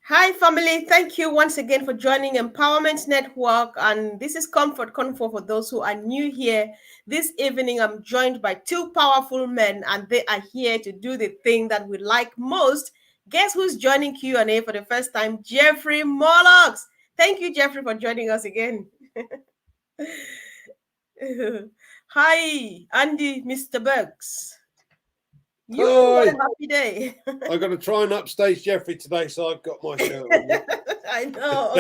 Hi, family. Thank you once again for joining Empowerment Network. And this is Konfor for those who are new here. This evening, I'm joined by two powerful men, and they are here to do the thing that we like most. Guess who's joining Q&A for the first time? Jeffrey Morlocks. Thank you, Jeffrey, for joining us again. Hi, Andy, Mr. Berks. You, what Hi. a happy day. I've got to try and upstage Jeffrey today, so I've got my shirt on. I know.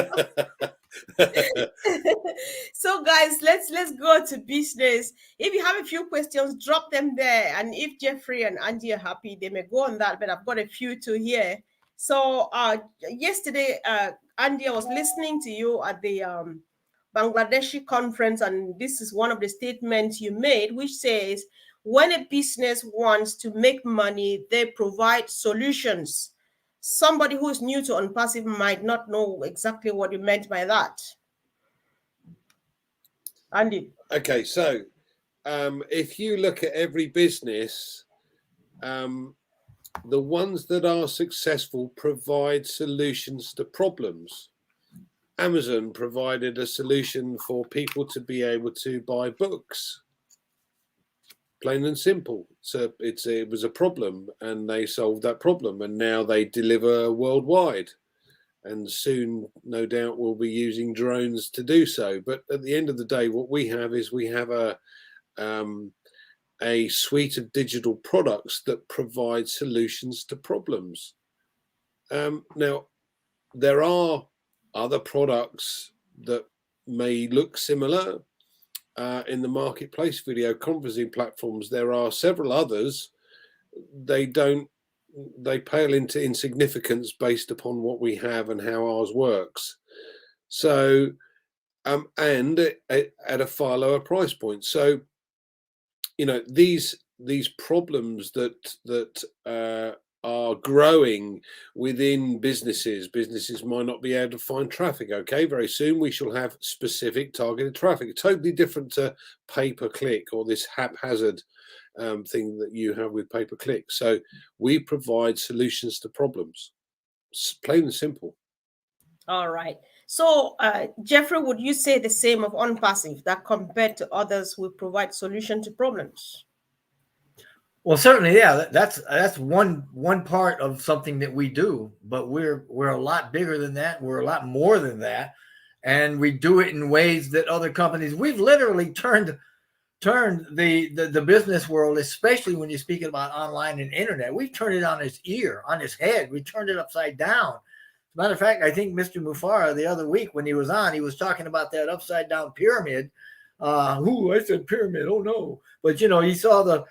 So guys, let's go to business. If you have a few questions, drop them there, and if Jeffrey and Andy are happy, they may go on that, but I've got a few to hear. So yesterday, Andy, I was listening to you at the Bangladeshi conference, and this is one of the statements you made, which says when a business wants to make money, they provide solutions. Somebody who is new to ONPASSIVE might not know exactly what you meant by that. Andy. Okay, so if you look at every business, the ones that are successful provide solutions to problems. Amazon provided a solution for people to be able to buy books. Plain and simple. So it was a problem, and they solved that problem, and now they deliver worldwide. And soon, no doubt, we'll be using drones to do so. But at the end of the day, what we have is a suite of digital products that provide solutions to problems. Now, there are other products that may look similar in the marketplace, video conferencing platforms. There are several others. They pale into insignificance based upon what we have and how ours works. So, and at a far lower price point. So, you know, these problems that are growing within businesses. Businesses might not be able to find traffic. Okay, very soon we shall have specific targeted traffic, totally different to pay-per-click or this haphazard thing that you have with pay-per-click. So we provide solutions to problems, plain and simple. All right. So, Jeffrey, would you say the same of ONPASSIVE, that compared to others, we provide solution to problems? Well, certainly, yeah. That's one part of something that we do, but we're a lot bigger than that. We're a lot more than that, and we do it in ways that other companies. We've literally turned the business world, especially when you're speaking about online and internet. We've turned it on its ear, on its head. We turned it upside down. As a matter of fact, I think Mr. Mufara the other week when he was on, he was talking about that upside down pyramid. I said pyramid. Oh no! But you know, he saw the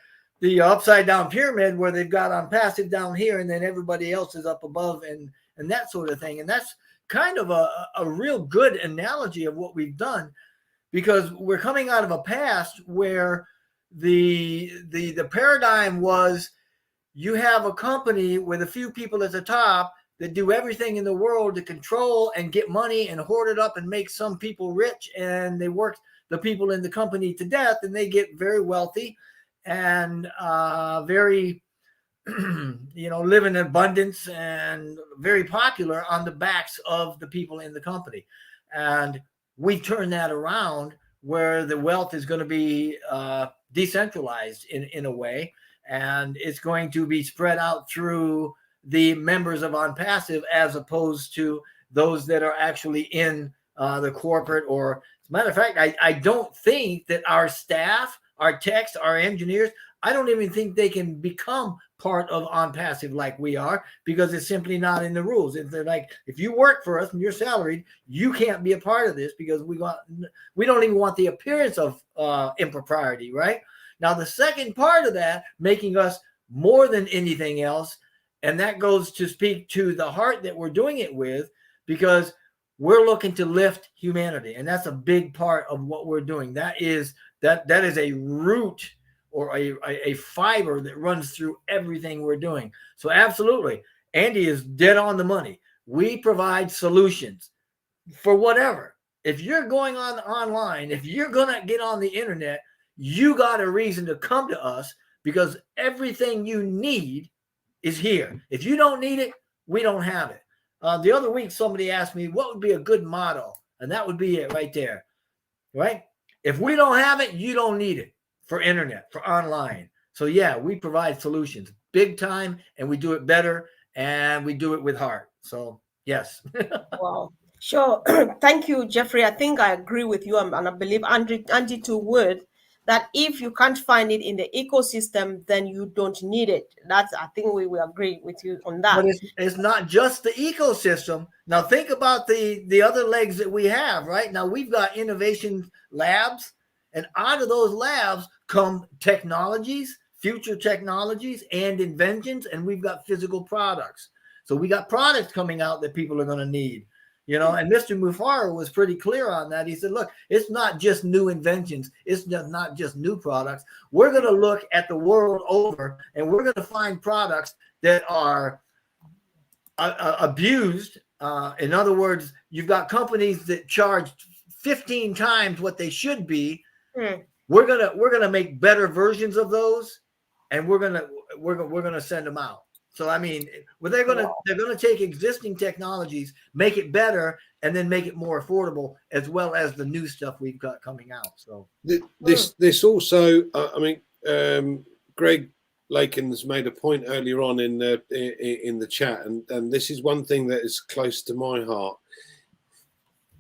upside down pyramid where they've got ONPASSIVE down here and then everybody else is up above and that sort of thing. And that's kind of a real good analogy of what we've done, because we're coming out of a past where the paradigm was you have a company with a few people at the top that do everything in the world to control and get money and hoard it up and make some people rich, and they work the people in the company to death, and they get very wealthy and very, live in abundance and very popular on the backs of the people in the company. And we turn that around where the wealth is going to be decentralized in a way, and it's going to be spread out through the members of ONPASSIVE as opposed to those that are actually in the corporate. Or, as a matter of fact, I don't think that our staff, our techs, our engineers, I don't even think they can become part of ONPASSIVE like we are, because it's simply not in the rules. If they're like, if you work for us and you're salaried, you can't be a part of this, because we don't even want the appearance of impropriety, right? Now, the second part of that, making us more than anything else, and that goes to speak to the heart that we're doing it with, because we're looking to lift humanity. And that's a big part of what we're doing. That is a root or a fiber that runs through everything we're doing. So absolutely, Andy is dead on the money. We provide solutions for whatever. If you're going online, if you're going to get on the internet, you got a reason to come to us, because everything you need is here. If you don't need it, we don't have it. The other week, somebody asked me what would be a good motto, and that would be it right there, right? If we don't have it, you don't need it for internet, for online. So yeah, we provide solutions big time, and we do it better, and we do it with heart. So yes. Wow. Sure. Thank you, Jeffrey. I think I agree with you, and I believe Andy too would, that if you can't find it in the ecosystem, then you don't need it. I think we agree with you on that. But it's not just the ecosystem. Now think about the other legs that we have, right? Now we've got innovation labs, and out of those labs come technologies, future technologies and inventions, and we've got physical products. So we got products coming out that people are going to need, you know, and Mr. Mufara was pretty clear on that. He said, look, it's not just new inventions. It's not just new products. We're going to look at the world over, and we're going to find products that are abused. In other words, you've got companies that charge 15 times what they should be. We're gonna make better versions of those, and we're gonna send them out. So I mean, they're gonna take existing technologies, make it better, and then make it more affordable, as well as the new stuff we've got coming out. So this also, I mean, Greg Lakin's made a point earlier on in the chat, and this is one thing that is close to my heart.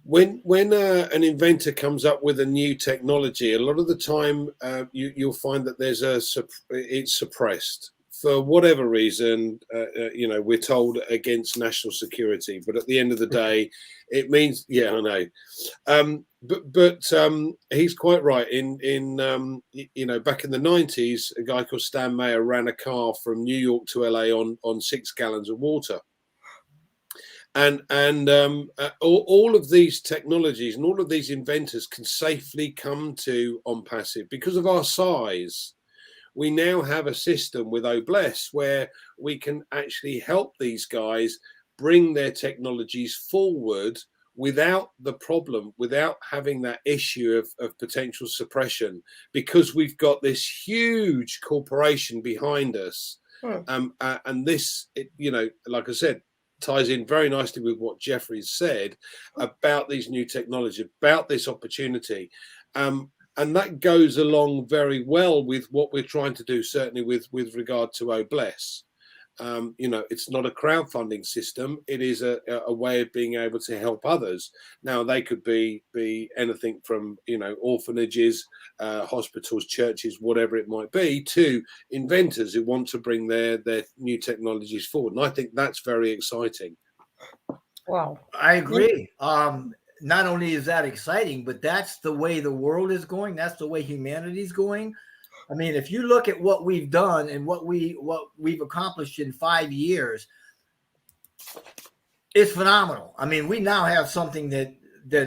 When an inventor comes up with a new technology, a lot of the time you'll find that it's suppressed for whatever reason. You know, we're told against national security, but at the end of the day, it means, yeah, I know. But he's quite right. In you know, back in the 90s, a guy called Stan Mayer ran a car from New York to LA on 6 gallons of water. And all of these technologies and all of these inventors can safely come to ONPASSIVE because of our size. We now have a system with OBLESS where we can actually help these guys bring their technologies forward without the problem, without having that issue of potential suppression, because we've got this huge corporation behind us. And this, you know, like I said, ties in very nicely with what Jeffrey said about these new technologies, about this opportunity. And that goes along very well with what we're trying to do, certainly with regard to OBLESS. You know, it's not a crowdfunding system. It is a way of being able to help others. Now, they could be anything from, you know, orphanages, hospitals, churches, whatever it might be, to inventors who want to bring their new technologies forward. And I think that's very exciting. Wow. I agree. Not only is that exciting, but that's the way the world is going. That's the way humanity is going. I mean, if you look at what we've done and what we've accomplished in 5 years, it's phenomenal. I mean, we now have something that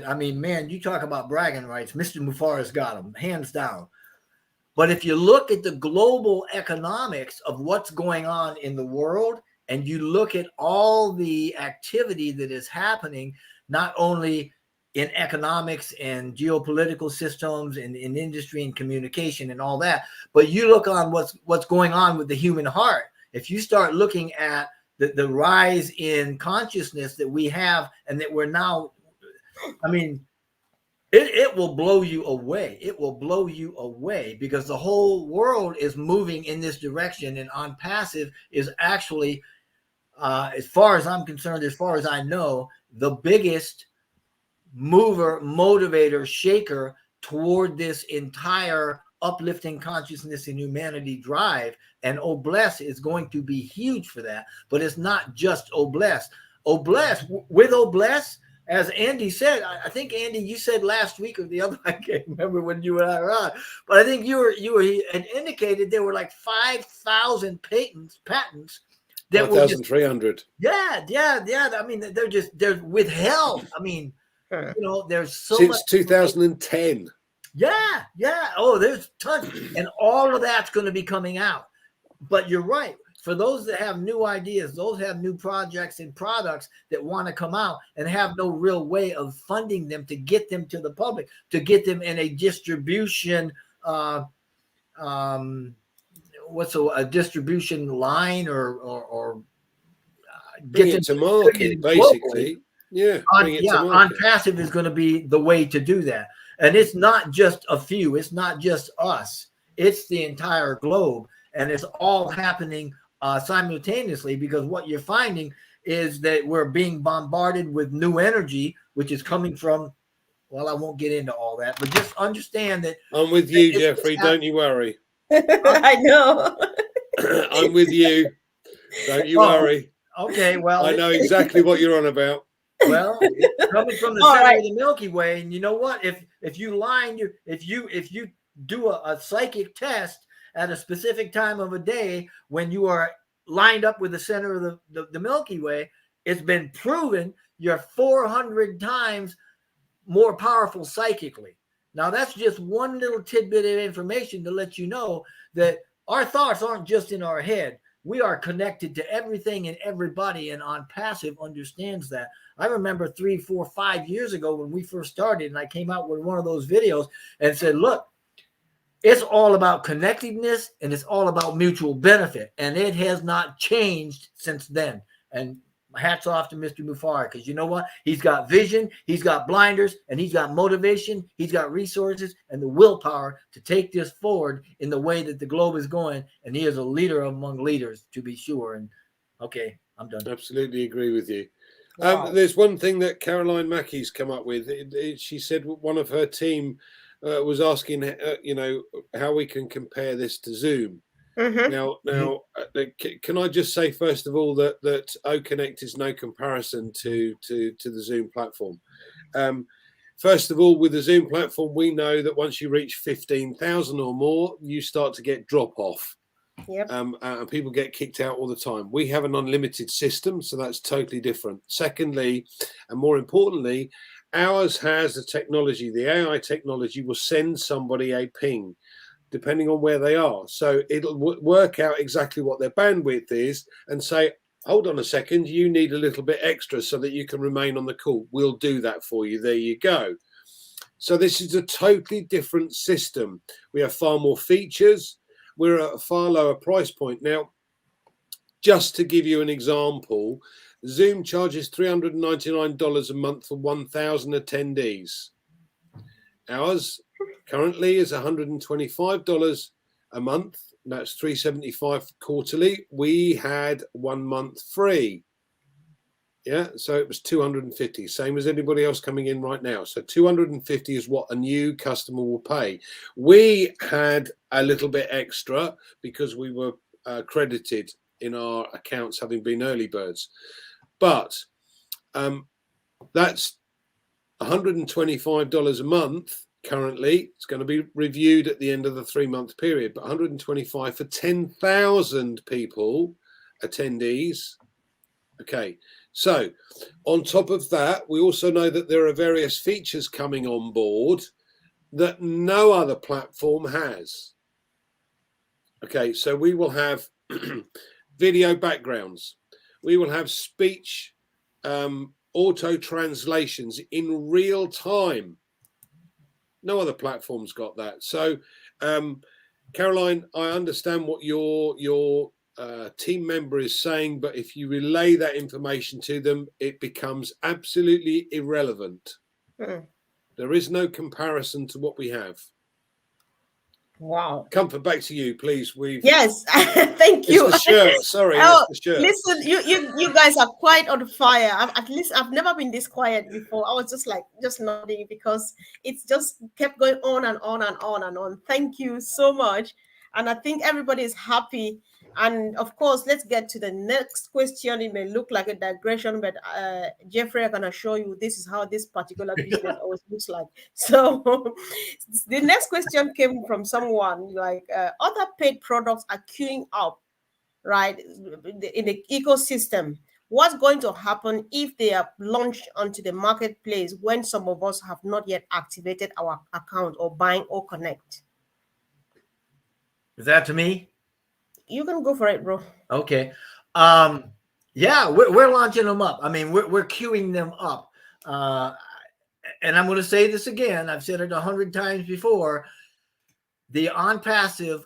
I mean, man, you talk about bragging rights. Mr. Mufara's got them, hands down. But if you look at the global economics of what's going on in the world, and you look at all the activity that is happening, not only in economics and geopolitical systems and in industry and communication and all that, but you look on what's going on with the human heart. If you start looking at the rise in consciousness that we have and that we're now, I mean, it will blow you away. It will blow you away because the whole world is moving in this direction, and ONPASSIVE is actually, as far as I'm concerned, as far as I know, the biggest mover, motivator, shaker toward this entire uplifting consciousness and humanity drive. And OBLESS is going to be huge for that. But it's not just OBLESS. With OBLESS, as Andy said, I think, Andy, you said last week or the other, I can't remember when you and I were on, but I think you had indicated there were like 5,000 patents. That 5,300. Yeah. I mean, they're withheld. I mean, you know, there's so since much 2010. Yeah. Oh, there's tons, and all of that's going to be coming out. But you're right. For those that have new ideas, those have new projects and products that want to come out and have no real way of funding them to get them to the public, to get them in a distribution, a distribution line or bring gets it to into market, globally, basically. Yeah, bring it to market. ONPASSIVE is going to be the way to do that. And it's not just a few. It's not just us. It's the entire globe. And it's all happening simultaneously, because what you're finding is that we're being bombarded with new energy, which is coming from, well, I won't get into all that, but just understand that I'm with you, Jeffrey. Don't you worry. I know. I'm with you. Don't you worry. Okay, well, I know exactly what you're on about. well, it's coming from the All center right. of the Milky Way, and you know what? If you line your if you do a psychic test at a specific time of a day when you are lined up with the center of the Milky Way, it's been proven you're 400 times more powerful psychically. Now, that's just one little tidbit of information to let you know that our thoughts aren't just in our head. We are connected to everything and everybody, and ONPASSIVE understands that. I remember 3, 4, 5 years ago when we first started, and I came out with one of those videos and said, look, it's all about connectedness and it's all about mutual benefit. And it has not changed since then. And hats off to Mr. Mufar, because you know what? He's got vision, he's got blinders, and he's got motivation, he's got resources and the willpower to take this forward in the way that the globe is going. And he is a leader among leaders, to be sure. And okay, I'm done. Absolutely agree with you. Wow. There's one thing that Caroline Mackey's come up with. She said one of her team was asking, how we can compare this to Zoom. Now, can I just say first of all that OConnect is no comparison to the Zoom platform. First of all, with the Zoom platform, we know that once you reach 15,000 or more, you start to get drop off. Yep. And people get kicked out all the time. We have an unlimited system, so that's totally different. Secondly, and more importantly, ours has the technology. The AI technology will send somebody a ping, depending on where they are. So it'll work out exactly what their bandwidth is and say, hold on a second, you need a little bit extra so that you can remain on the call. We'll do that for you. There you go. So this is a totally different system. We have far more features. We're at a far lower price point. Now, just to give you an example, Zoom charges $399 a month for 1,000 attendees. Ours currently is $125 a month. That's $375 quarterly. We had 1 month free. Yeah, so it was $250, same as anybody else coming in right now. So $250 is what a new customer will pay. We had a little bit extra because we were credited in our accounts having been early birds. But that's $125 a month currently. It's going to be reviewed at the end of the 3-month period, but $125 for 10,000 people, attendees. Okay. So on top of that, we also know that there are various features coming on board that no other platform has. Okay, so we will have video backgrounds. We will have speech auto translations in real time. No other platform's got that. So, Caroline, I understand what your team member is saying, but if you relay that information to them, it becomes absolutely irrelevant. There is no comparison to what we have. Wow. Comfort, back to you, please. Yes, thank you. It's the shirt. Sorry, Oh, it's the shirt. listen, you guys are quite on fire. At least I've never been this quiet before. I was just nodding because it's just kept going on and on and on and on. Thank you so much. And I think everybody is happy. And of course, let's get to the next question. It may look like a digression, but Jeffrey, I'm going to show you this is how this particular business always looks like. So the next question came from someone like other paid products are queuing up, right, in the ecosystem. What's going to happen if they are launched onto the marketplace when some of us have not yet activated our account or buying or connect? Is that to me? You can go for it, bro. Okay. Yeah, we're launching them up. I mean, we're queuing them up. And I'm going to say this again. I've said it 100 times before. The ONPASSIVE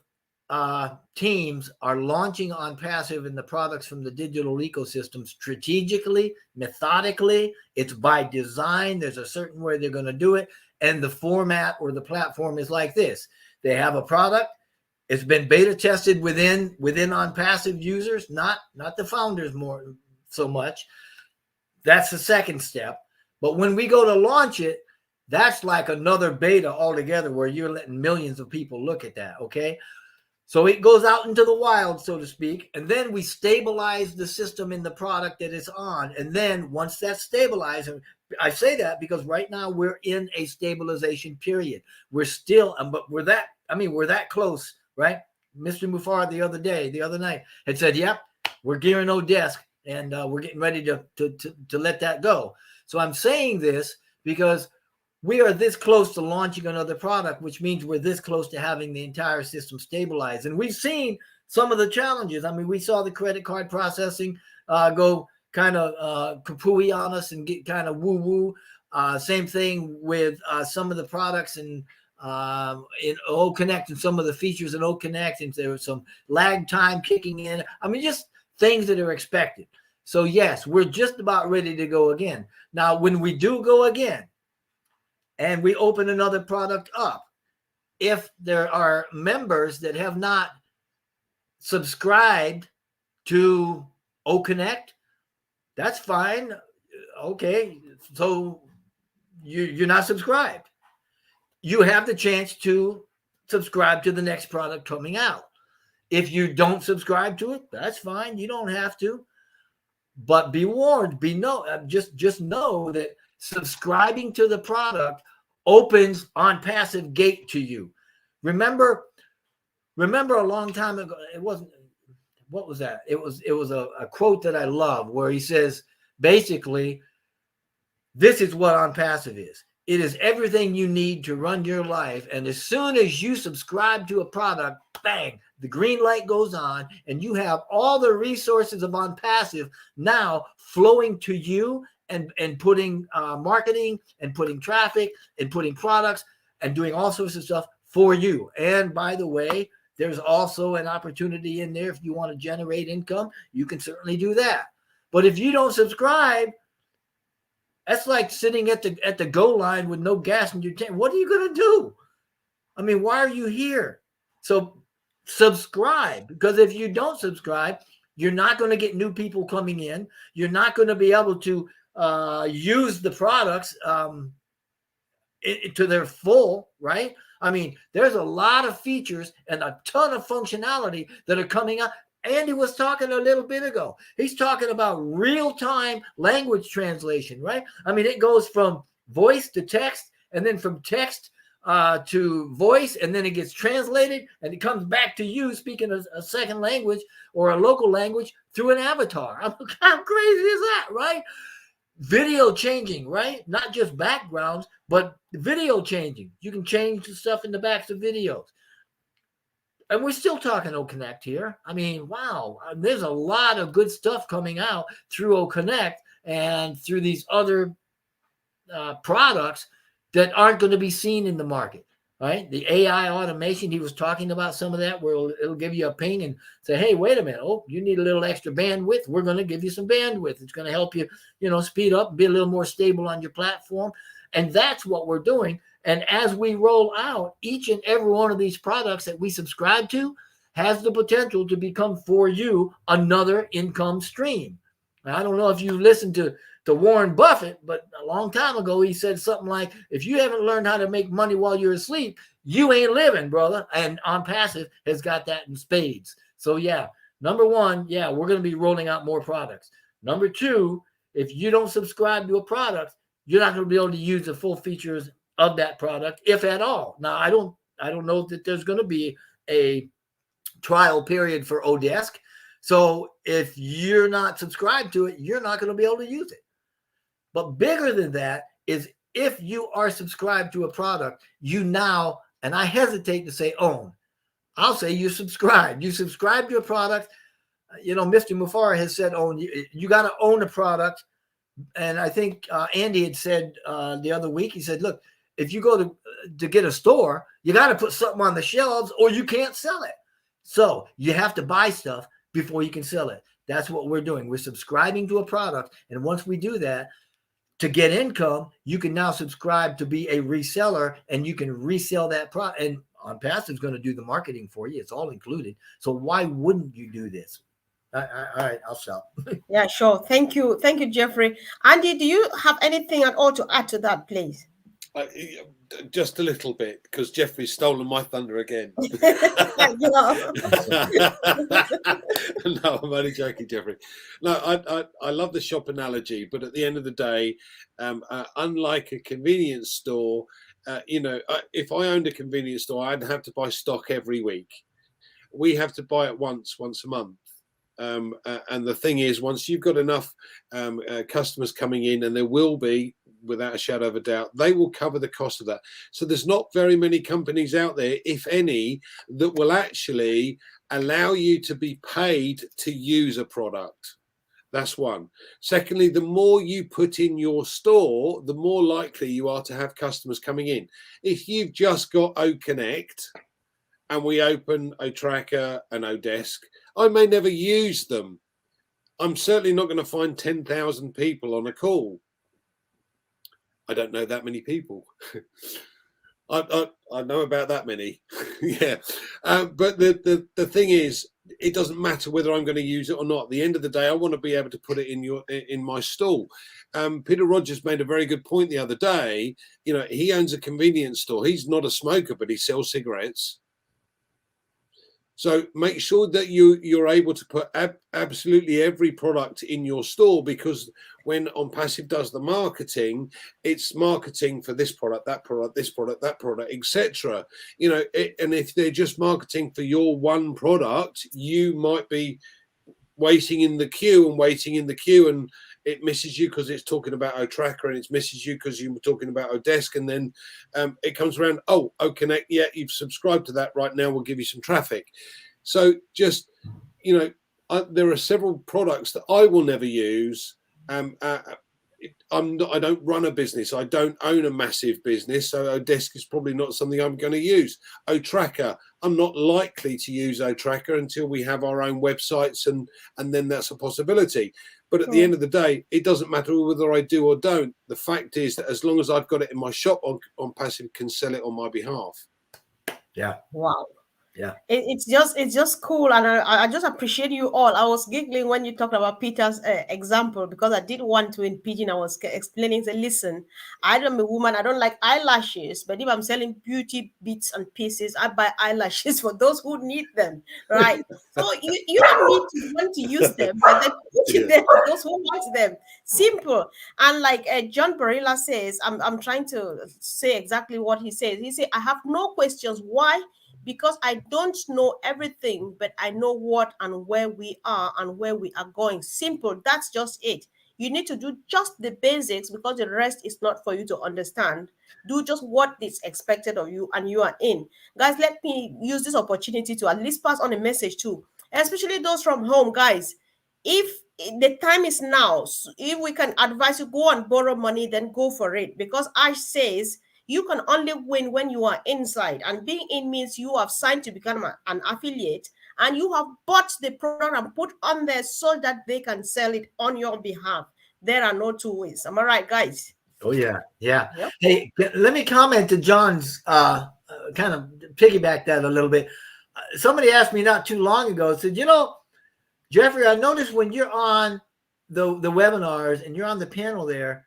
teams are launching ONPASSIVE and the products from the digital ecosystem strategically, methodically. It's by design. There's a certain way they're going to do it. And the format or the platform is like this. They have a product. It's been beta tested within ONPASSIVE users, not the founders more so much. That's the second step. But when we go to launch it, that's like another beta altogether where you're letting millions of people look at that, okay? So it goes out into the wild, so to speak, and then we stabilize the system in the product that it's on. And then once that's stabilized, and I say that because right now we're in a stabilization period. We're still, but we're that close, right? Mr. Mufar the other night had said, yep, we're gearing Odesk and we're getting ready to let that go. So I'm saying this because we are this close to launching another product, which means we're this close to having the entire system stabilized. And we've seen some of the challenges. I mean, we saw the credit card processing go kind of kapooey on us and get kind of woo-woo. Same thing with some of the products in OConnect and some of the features in OConnect. And there was some lag time kicking in. I mean, just things that are expected. So, yes, we're just about ready to go again. Now, when we do go again, and we open another product up, if there are members that have not subscribed to OConnect, that's fine. Okay, so you're not subscribed. You have the chance to subscribe to the next product coming out. If you don't subscribe to it, that's fine. You don't have to. But be warned, just know that subscribing to the product opens ONPASSIVE gate to you. Remember a long time ago, it wasn't, what was that? It was a quote that I love where he says, basically, this is what ONPASSIVE is. It is everything you need to run your life. And as soon as you subscribe to a product, bang, the green light goes on and you have all the resources of ONPASSIVE now flowing to you and putting marketing and putting traffic and putting products and doing all sorts of stuff for you. And by the way, there's also an opportunity in there if you want to generate income, you can certainly do that. But if you don't subscribe, that's like sitting at the go line with no gas in your tank. What are you going to do? I mean, why are you here? So subscribe, because if you don't subscribe, you're not going to get new people coming in. You're not going to be able to use the products to their full, right? I mean, there's a lot of features and a ton of functionality that are coming out. Andy was talking a little bit ago. He's talking about real-time language translation, right? I mean, it goes from voice to text, and then from text to voice, and then it gets translated, and it comes back to you speaking a second language or a local language through an avatar. How crazy is that, right? Video changing, right? Not just backgrounds, but video changing. You can change the stuff in the backs of videos. And we're still talking OConnect here. I mean, wow, there's a lot of good stuff coming out through OConnect and through these other products that aren't going to be seen in the market, right? The AI automation, he was talking about some of that, where it'll give you a ping and say, hey, wait a minute. Oh, you need a little extra bandwidth. We're going to give you some bandwidth. It's going to help you, speed up, be a little more stable on your platform. And that's what we're doing. And as we roll out, each and every one of these products that we subscribe to has the potential to become for you another income stream. Now, I don't know if you listened to Warren Buffett, but a long time ago, he said something like, if you haven't learned how to make money while you're asleep, you ain't living, brother. And ONPASSIVE has got that in spades. So yeah, number one, yeah, we're going to be rolling out more products. Number two, if you don't subscribe to a product, you're not going to be able to use the full features of that product, if at all. Now, I don't know that there's going to be a trial period for Odesk. So if you're not subscribed to it, you're not going to be able to use it. But bigger than that is if you are subscribed to a product, you now, and I hesitate to say own, I'll say you subscribe. You subscribe to a product. Mr. Mufar has said own. You got to own a product. And I think Andy had said the other week, he said, look, if you go to get a store, you got to put something on the shelves or you can't sell it. So you have to buy stuff before you can sell it. That's what we're doing. We're subscribing to a product. And once we do that, to get income, you can now subscribe to be a reseller, and you can resell that product. And ONPASSIVE is going to do the marketing for you. It's all included. So why wouldn't you do this? All right, I'll stop. Yeah, sure. Thank you, Jeffrey. Andy, do you have anything at all to add to that, please? Just a little bit, because Jeffrey's stolen my thunder again. No, I'm only joking, Jeffrey. No, I love the shop analogy, but at the end of the day, unlike a convenience store, if I owned a convenience store, I'd have to buy stock every week. We have to buy it once a month. And the thing is, once you've got enough customers coming in, and there will be, without a shadow of a doubt, they will cover the cost of that. So there's not very many companies out there, if any, that will actually allow you to be paid to use a product. That's one. Secondly, the more you put in your store, the more likely you are to have customers coming in. If you've just got OConnect and we open OTracker and Odesk, I may never use them. I'm certainly not going to find 10,000 people on a call. I don't know that many people. I know about that many. Yeah. But the thing is, it doesn't matter whether I'm going to use it or not. At the end of the day, I want to be able to put it in my stall. Peter Rogers made a very good point the other day. He owns a convenience store. He's not a smoker, but he sells cigarettes. So make sure that you're able to put absolutely every product in your store, because when ONPASSIVE does the marketing, it's marketing for this product, that product, this product, that product, etc. And if they're just marketing for your one product, you might be waiting in the queue, and it misses you because it's talking about OTracker, and it misses you because you were talking about Odesk, and then it comes around, oh, OConnect, yeah, you've subscribed to that, right now we'll give you some traffic. So just, there are several products that I will never use. I don't run a business. I don't own a massive business. So Odesk is probably not something I'm going to use. OTracker, I'm not likely to use OTracker until we have our own websites, and then that's a possibility. But at the end of the day, it doesn't matter whether I do or don't. The fact is that as long as I've got it in my shop, ONPASSIVE can sell it on my behalf. Yeah. Wow. Yeah. It's just cool, and I just appreciate you all. I was giggling when you talked about Peter's example, because I did one to in Pidgin. I was explaining, say, listen, I'm a woman, I don't like eyelashes, but if I'm selling beauty bits and pieces, I buy eyelashes for those who need them, right? So you don't need to want to use them, but then put it there for those who want them. Simple. And like John Barilla says, I'm trying to say exactly what he says. He said, I have no questions. Why? Because I don't know everything, but I know what and where we are and where we are going. Simple. That's just it. You need to do just the basics, because the rest is not for you to understand. Do just what is expected of you, and you are in. Guys, let me use this opportunity to at least pass on a message too, especially those from home. Guys, if the time is now, if we can advise you, go and borrow money, then go for it, because Ash says you can only win when you are inside, and being in means you have signed to become an affiliate, and you have bought the product and put on there so that they can sell it on your behalf. There are no two ways. Am I right, guys? Oh yeah, yeah. Yep. Hey, let me comment to John's kind of piggyback that a little bit. Somebody asked me not too long ago, said, Jeffrey, I noticed when you're on the webinars and you're on the panel there,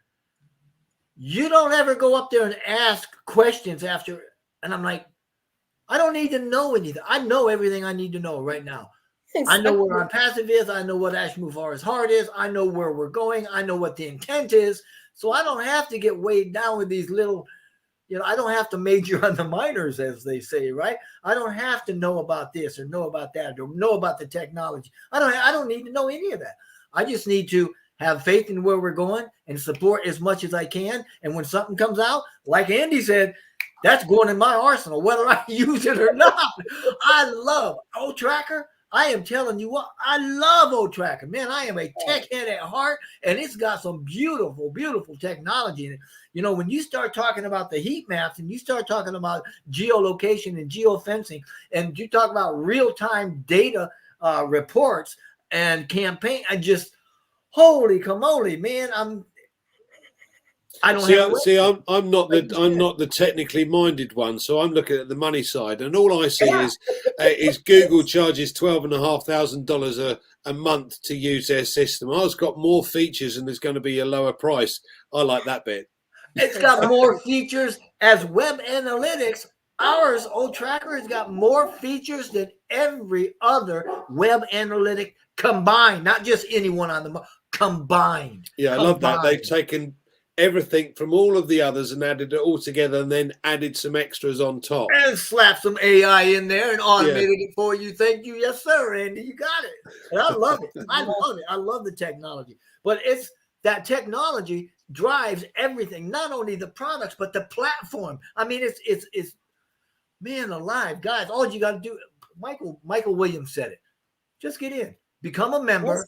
you don't ever go up there and ask questions after. And I'm like, I don't need to know anything. I know everything I need to know right now. Exactly. I know where ONPASSIVE is. I know what Ashmufar's heart is. I know where we're going. I know what the intent is. So I don't have to get weighed down with these little, I don't have to major on the minors, as they say, right? I don't have to know about this or know about that or know about the technology. I don't need to know any of that. I just need to have faith in where we're going and support as much as I can. And when something comes out, like Andy said, that's going in my arsenal, whether I use it or not. I love OTracker. I am telling you what, I love O-Tracker. Man, I am a tech head at heart, and it's got some beautiful, beautiful technology in it. You know, when you start talking about the heat maps and you start talking about geolocation and geofencing, and you talk about real-time data reports and campaign, I just, holy camole, man, I don't see, I'm not the technically minded one, so I'm looking at the money side, and all I see is Google charges $12,500 a month to use their system. Ours got more features and there's going to be a lower price. I like that bit. It's got more features as web analytics. Ours, O-Tracker, has got more features than every other web analytic combined, not just anyone on the combined. Yeah, I love that. They've taken everything from all of the others and added it all together, and then added some extras on top and slapped some AI in there and automated it for you. Thank you. Yes, sir, Andy. You got it. And I love it. I love it. I love the technology. But it's that technology drives everything, not only the products, but the platform. I mean, it's man alive, guys. All you got to do, Michael Williams said it. Just get in, become a member,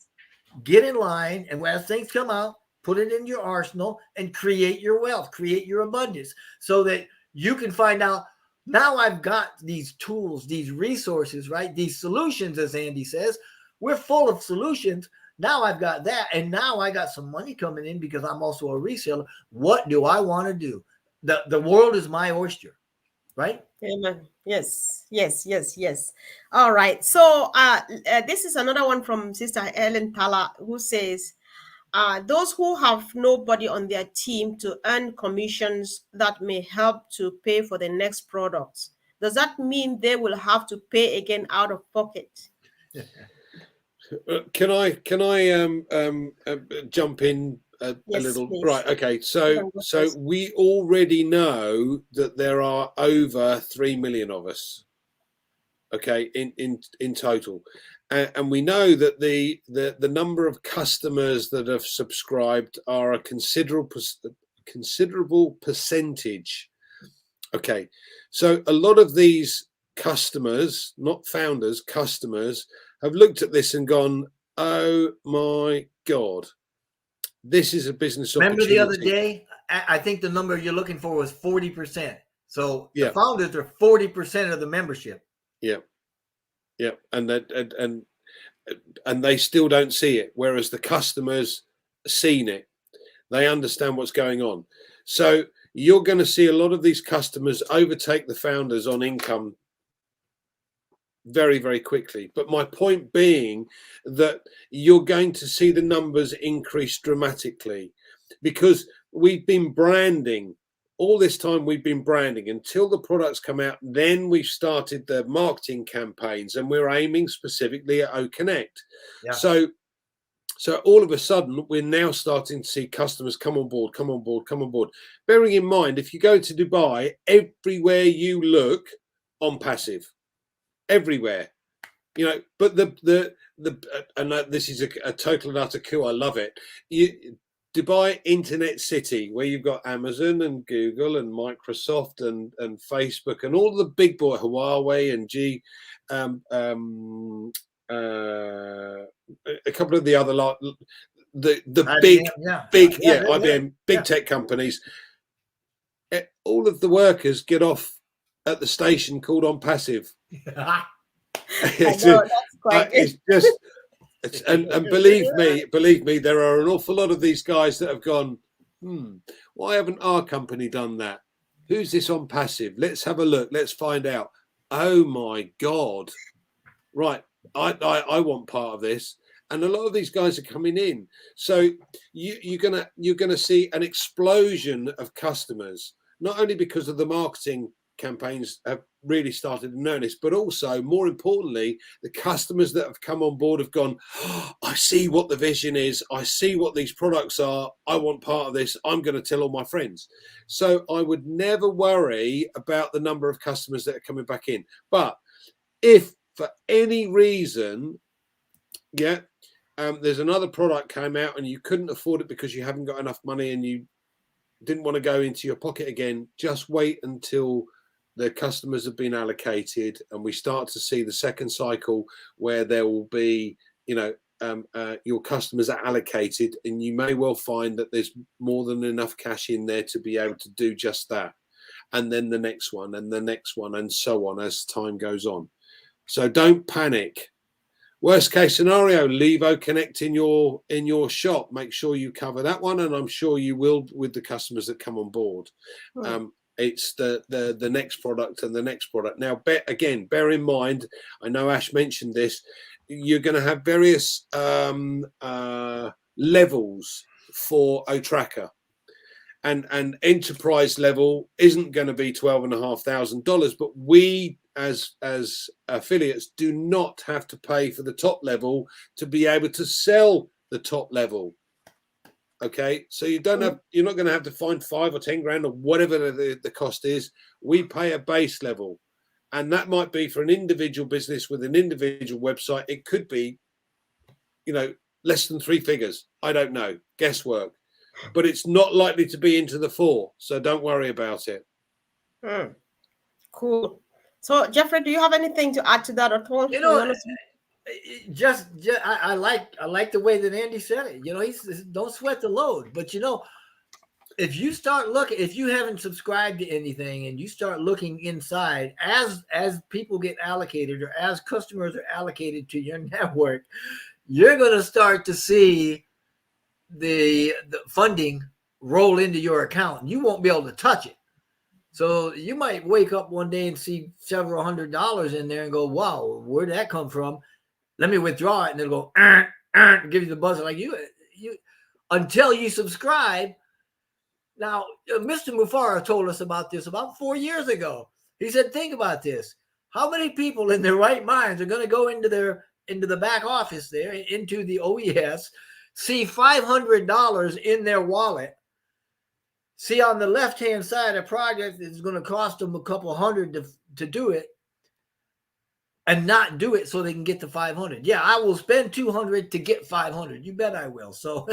get in line, and as things come out, put it in your arsenal and create your wealth, create your abundance, so that you can find out, now I've got these tools, these resources, right? These solutions, as Andy says, we're full of solutions. Now I've got that. And now I got some money coming in because I'm also a reseller. What do I want to do? The world is my oyster, right? Amen. Yes. All right. So this is another one from Sister Ellen Tala, who says, those who have nobody on their team to earn commissions that may help to pay for the next products, does that mean they will have to pay again out of pocket? Can I jump in a little? Please. Right. Okay. So we already know that there are over 3 million of us. Okay, in total. And we know that the number of customers that have subscribed are a considerable percentage. Okay, so a lot of these customers, not founders, customers, have looked at this and gone, "Oh my God, this is a business opportunity." Remember the other day, I think the number you're looking for was 40%. So the founders are 40% of the membership. Yeah, and they still don't see it, whereas the customers seen it. They understand what's going on. So you're going to see a lot of these customers overtake the founders on income very, very quickly. But my point being that you're going to see the numbers increase dramatically, because we've been branding. All this time we've been branding until the products come out. Then we've started the marketing campaigns, and we're aiming specifically at OConnect. Yeah. So all of a sudden we're now starting to see customers come on board. Bearing in mind, if you go to Dubai, everywhere you look, ONPASSIVE, everywhere, you know. But and this is a total and utter coup. I love it. Dubai Internet City, where you've got Amazon and Google and Microsoft and Facebook and all the big boy, Huawei and a couple of the other the IBM, big tech companies. All of the workers get off at the station called ONPASSIVE. It's just. And believe me, there are an awful lot of these guys that have gone, why haven't our company done that? Who's this ONPASSIVE? Let's have a look. Let's find out. Oh my God. Right. I want part of this. And a lot of these guys are coming in. So you're gonna see an explosion of customers, not only because of the marketing campaigns have really started in earnest, but also, more importantly, the customers that have come on board have gone, I see what the vision is, I see what these products are, I want part of this, I'm going to tell all my friends. So I would never worry about the number of customers that are coming back in. But if for any reason, there's another product came out and you couldn't afford it because you haven't got enough money and you didn't want to go into your pocket again, just wait until the customers have been allocated, and we start to see the second cycle where there will be, your customers are allocated, and you may well find that there's more than enough cash in there to be able to do just that. And then the next one and the next one and so on as time goes on. So don't panic. Worst case scenario, Levo Connect in your shop. Make sure you cover that one, and I'm sure you will with the customers that come on board. It's the next product and the next product. Now, bear in mind, I know Ash mentioned this, you're going to have various levels for OTracker. And enterprise level isn't going to be $12,500, but we as affiliates do not have to pay for the top level to be able to sell the top level. Okay, so you're not going to have to find 5 or 10 grand or whatever the cost is. We pay a base level, and that might be for an individual business with an individual website. It could be, less than 3 figures. I don't know, guesswork. But it's not likely to be into the 4, so don't worry about it. Cool. So, Jeffrey, do you have anything to add to that at all? I like the way that Andy said it. He says, don't sweat the load. But if you start looking, if you haven't subscribed to anything and you start looking inside, as people get allocated or as customers are allocated to your network, you're going to start to see the funding roll into your account. You won't be able to touch it. So you might wake up one day and see several $100s in there and go, wow, where'd that come from? Let me withdraw it. And it'll go, give you the buzzer like you until you subscribe. Now, Mr. Mufara told us about this about 4 years ago. He said, think about this. How many people in their right minds are going to go into the back office there, into the OES, see $500 in their wallet, see on the left-hand side a project that's going to cost them a couple $100 to do it, and not do it so they can get to 500. Yeah, I will spend 200 to get 500. You bet I will. So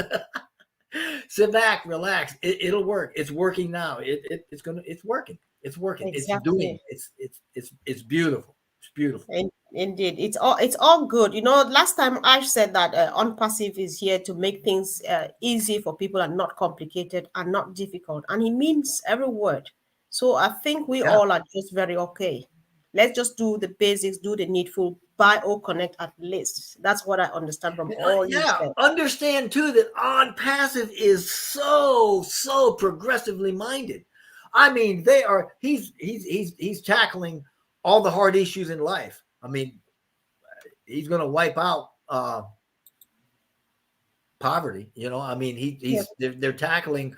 sit back, relax. It'll work. It's working now. It's working. It's working. Exactly. It's beautiful. It's beautiful. Indeed, it's all good. Last time Ash said that ONPASSIVE is here to make things easy for people and not complicated and not difficult, and he means every word. So I think we all are just very okay. Let's just do the basics, do the needful, buy or connect at least. That's what I understand from all you said. Understand too that ONPASSIVE is so progressively minded. I mean, he's tackling all the hard issues in life. I mean, he's going to wipe out poverty. I mean, they're tackling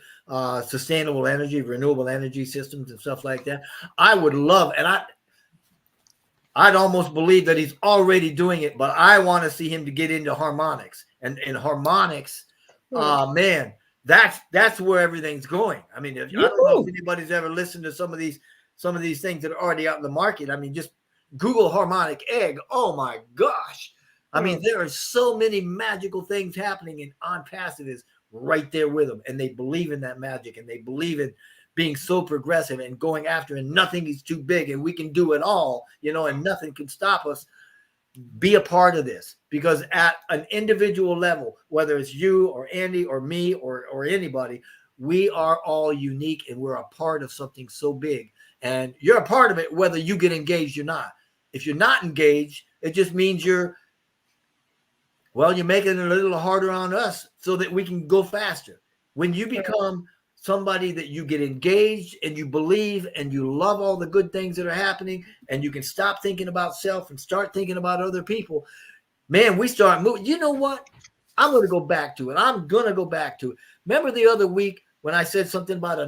sustainable energy, renewable energy systems and stuff like that. I would love, and I'd almost believe that he's already doing it, but I want to see him to get into harmonics and harmonics. Man, that's where everything's going. I mean, I don't know if anybody's ever listened to some of these things that are already out in the market. I mean, just Google harmonic egg. Oh my gosh. I mean, there are so many magical things happening, and ONPASSIVE is right there with them. And they believe in that magic, and they believe in being so progressive and going after, and nothing is too big, and we can do it all, and nothing can stop us. Be a part of this, because at an individual level, whether it's you or Andy or me or anybody, we are all unique, and we're a part of something so big. And you're a part of it, whether you get engaged or not. If you're not engaged, it just means you're making it a little harder on us so that we can go faster. When you become somebody that you get engaged and you believe and you love all the good things that are happening, and you can stop thinking about self and start thinking about other people, man, we start moving. You know what? I'm going to go back to it. Remember the other week when I said something about a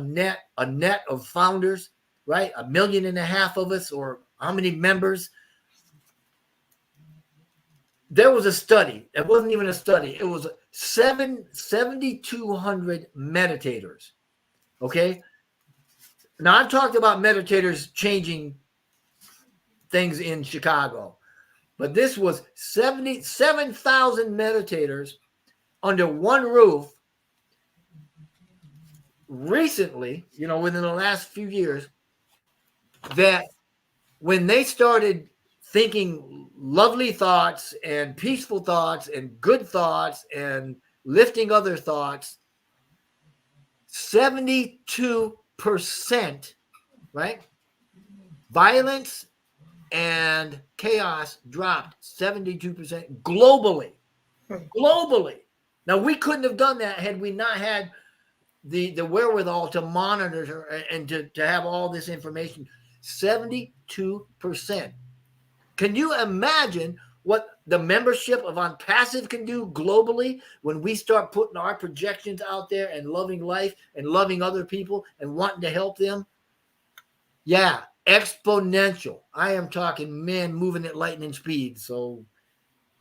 net of founders, right? 1.5 million of us, or how many members? There was a study. It wasn't even a study. It was 7,200 meditators. Okay. Now, I've talked about meditators changing things in Chicago, but this was 77,000 meditators under one roof recently, within the last few years, that when they started thinking lovely thoughts and peaceful thoughts and good thoughts and lifting other thoughts, 72%, right? Violence and chaos dropped 72% globally. Globally. Now, we couldn't have done that had we not had the wherewithal to monitor and to have all this information. 72%. Can you imagine what the membership of ONPASSIVE can do globally when we start putting our projections out there and loving life and loving other people and wanting to help them? Yeah, exponential. I am talking, man, moving at lightning speed. So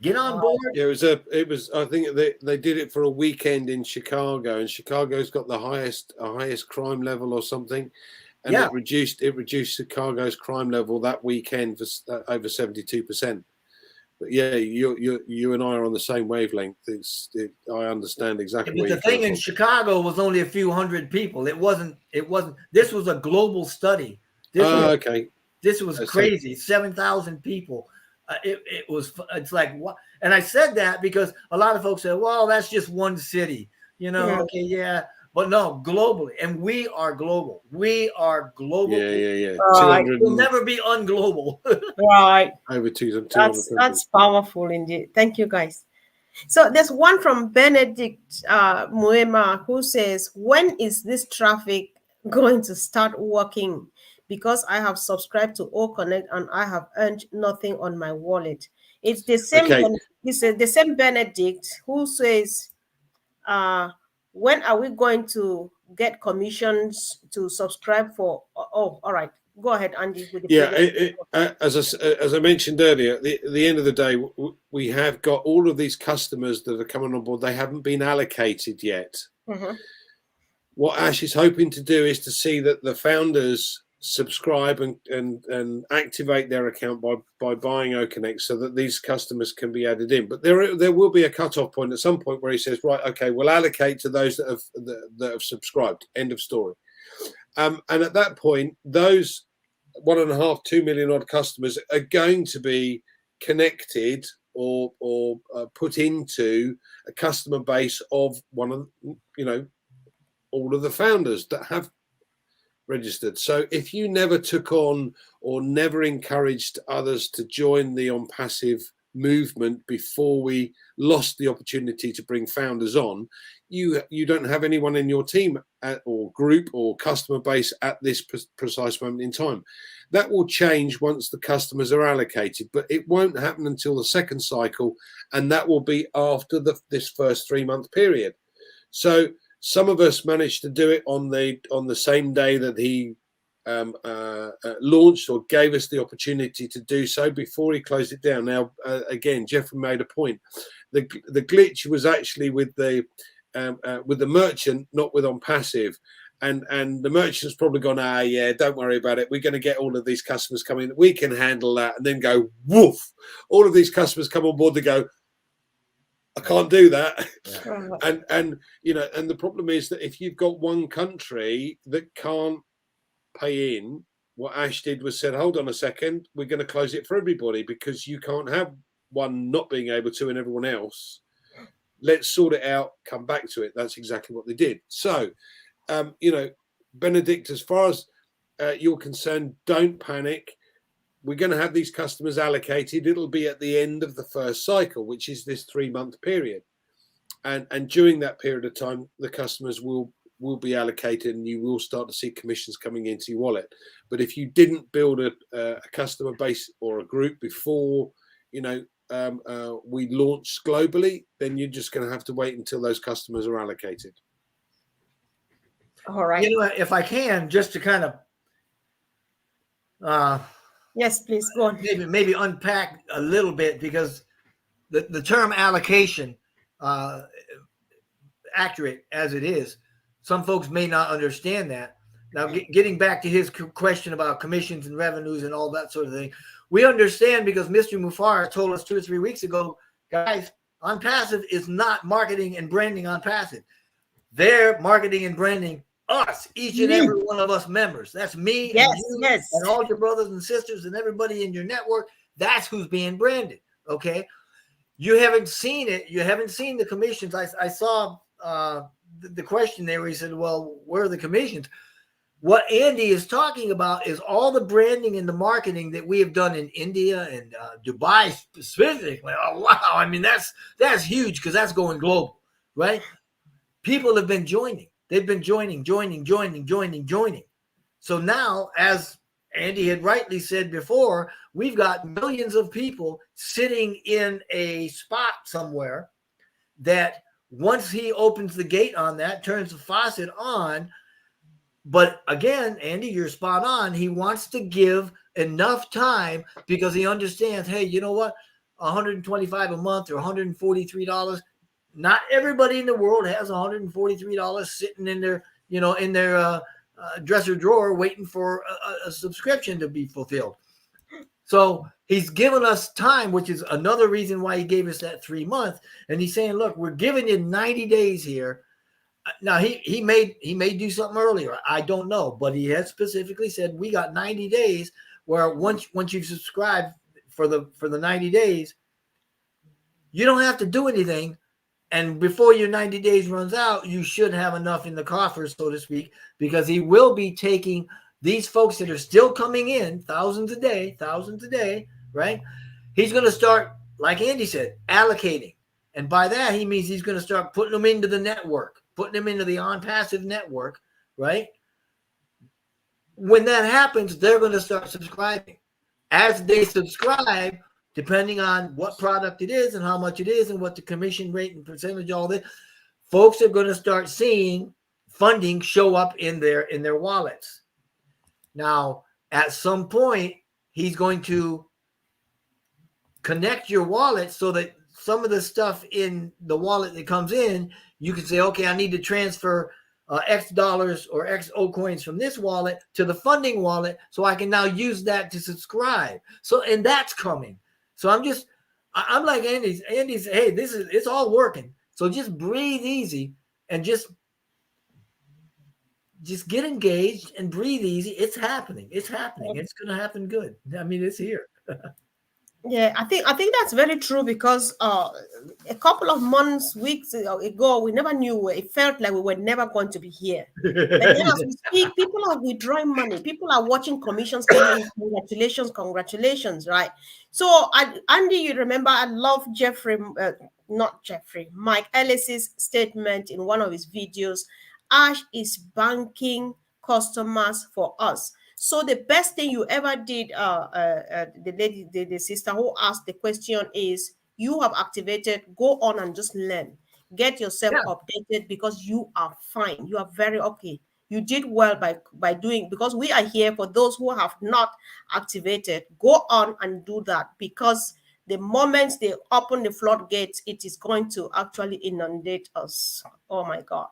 get on board. Yeah, it was. I think they did it for a weekend in Chicago, and Chicago's got the highest crime level or something, and it reduced Chicago's crime level that weekend for over 72%. But yeah, you and I are on the same wavelength. I understand exactly. But the thing in Chicago was only a few hundred people. It wasn't. This was a global study. Okay. This was crazy. 7,000 people. It's like what? And I said that because a lot of folks said, "Well, that's just one city." Okay, yeah. But no, globally, and we are global. We are global. Yeah. We'll never be unglobal. Right. Over 200. That's powerful indeed. Thank you, guys. So there's one from Benedict Muema who says, "When is this traffic going to start working? Because I have subscribed to O Connect and I have earned nothing on my wallet." It's the same. Okay. He said the same Benedict who says, "When are we going to get commissions to subscribe for?" Oh, all right. Go ahead, Andy. With the as I mentioned earlier, at the end of the day, we have got all of these customers that are coming on board. They haven't been allocated yet. Mm-hmm. What Ash is hoping to do is to see that the founders subscribe and activate their account by buying OConnect so that these customers can be added in. But there will be a cutoff point at some point where he says, right, okay, we'll allocate to those that have subscribed. End of story. And at that point, those 1.5-2 million odd customers are going to be connected or put into a customer base of one of all of the founders that have registered. So if you never took on or never encouraged others to join the ONPASSIVE movement before we lost the opportunity to bring founders on, you don't have anyone in your team or group or customer base at this precise moment in time. That will change once the customers are allocated, but it won't happen until the second cycle, and that will be after this first 3-month period. So some of us managed to do it on the same day that he launched or gave us the opportunity to do so before he closed it down. Now, again, Jeffrey made a point. The glitch was actually with the merchant, not with ONPASSIVE. And the merchant's probably gone, yeah, don't worry about it. We're going to get all of these customers coming. We can handle that. And then go, woof. All of these customers come on board to go, I can't do that. Yeah. And the problem is that if you've got one country that can't pay in, what Ash did was said, hold on a second, we're going to close it for everybody because you can't have one not being able to and everyone else. Let's sort it out, come back to it. That's exactly what they did. So, Benedict, as far as you're concerned, don't panic. We're going to have these customers allocated. It'll be at the end of the first cycle, which is this 3-month period. And during that period of time, the customers will be allocated and you will start to see commissions coming into your wallet. But if you didn't build a customer base or a group before, we launched globally, then you're just going to have to wait until those customers are allocated. All right. If I can, just to kind of yes, please go on. Maybe unpack a little bit, because the term allocation, accurate as it is, some folks may not understand that. Now, getting back to his question about commissions and revenues and all that sort of thing, we understand because Mr. Mufar told us 2 or 3 weeks ago, guys, ONPASSIVE is not marketing and branding ONPASSIVE. Their marketing and branding us, each and every one of us members. That's me and you and all your brothers and sisters and everybody in your network. That's who's being branded. Okay. You haven't seen it. You haven't seen the commissions. I saw the question there where he said, well, where are the commissions? What Andy is talking about is all the branding and the marketing that we have done in India and Dubai specifically. Oh, wow. I mean, that's huge because that's going global, right? People have been joining. They've been joining. So now, as Andy had rightly said before, we've got millions of people sitting in a spot somewhere that once he opens the gate on that, turns the faucet on. But again, Andy, you're spot on. He wants to give enough time because he understands, hey, you know what? $125 a month or $143. Not everybody in the world has $143 sitting in their, in their dresser drawer waiting for a subscription to be fulfilled. So he's given us time, which is another reason why he gave us that 3 months. And he's saying, look, we're giving you 90 days here. Now he may do something earlier. I don't know, but he has specifically said we got 90 days where once you've subscribed for the 90 days, you don't have to do anything. And before your 90 days runs out, you should have enough in the coffers, so to speak, because he will be taking these folks that are still coming in, thousands a day, right? He's going to start, like Andy said, allocating. And by that, he means he's going to start putting them into the network, putting them into the ONPASSIVE network, right? When that happens, they're going to start subscribing. As they subscribe, depending on what product it is and how much it is and what the commission rate and percentage, all that, folks are going to start seeing funding show up in their wallets. Now, at some point, he's going to connect your wallet so that some of the stuff in the wallet that comes in, you can say, okay, I need to transfer X dollars or X O coins from this wallet to the funding wallet so I can now use that to subscribe. So, and that's coming. So I'm like Andy's, hey, it's all working. So just breathe easy and just get engaged and breathe easy. It's happening. It's happening. It's going to happen good. I mean, it's here. Yeah, I think that's very true because a couple of months, weeks ago, we never knew. It felt like we were never going to be here. But then as we speak, people are withdrawing money. People are watching commissions coming in. Congratulations, right? So, Andy, you remember, I love Mike Ellis's statement in one of his videos. Ash is banking customers for us. So the best thing you ever did, the sister who asked the question is, you have activated, go on and just learn. Get yourself updated because you are fine. You are very okay. You did well by doing, because we are here for those who have not activated. Go on and do that, because the moment they open the floodgates, it is going to actually inundate us. Oh my God.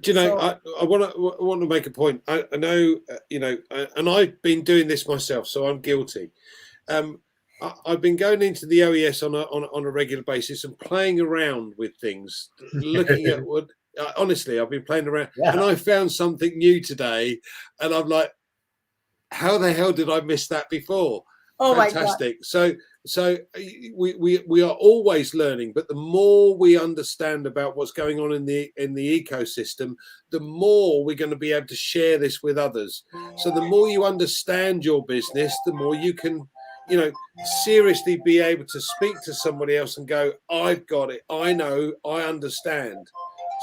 Do you know, I want to make a point. I know, and I've been doing this myself, so I'm guilty. I've been going into the OES on a regular basis and playing around with things, looking at what. Honestly, I've been playing around, and I found something new today, and I'm like, how the hell did I miss that before? Oh, fantastic! My God. So we are always learning, but the more we understand about what's going on in the ecosystem, the more we're going to be able to share this with others. So the more you understand your business, the more you can, seriously be able to speak to somebody else and go, I've got it, I know, I understand.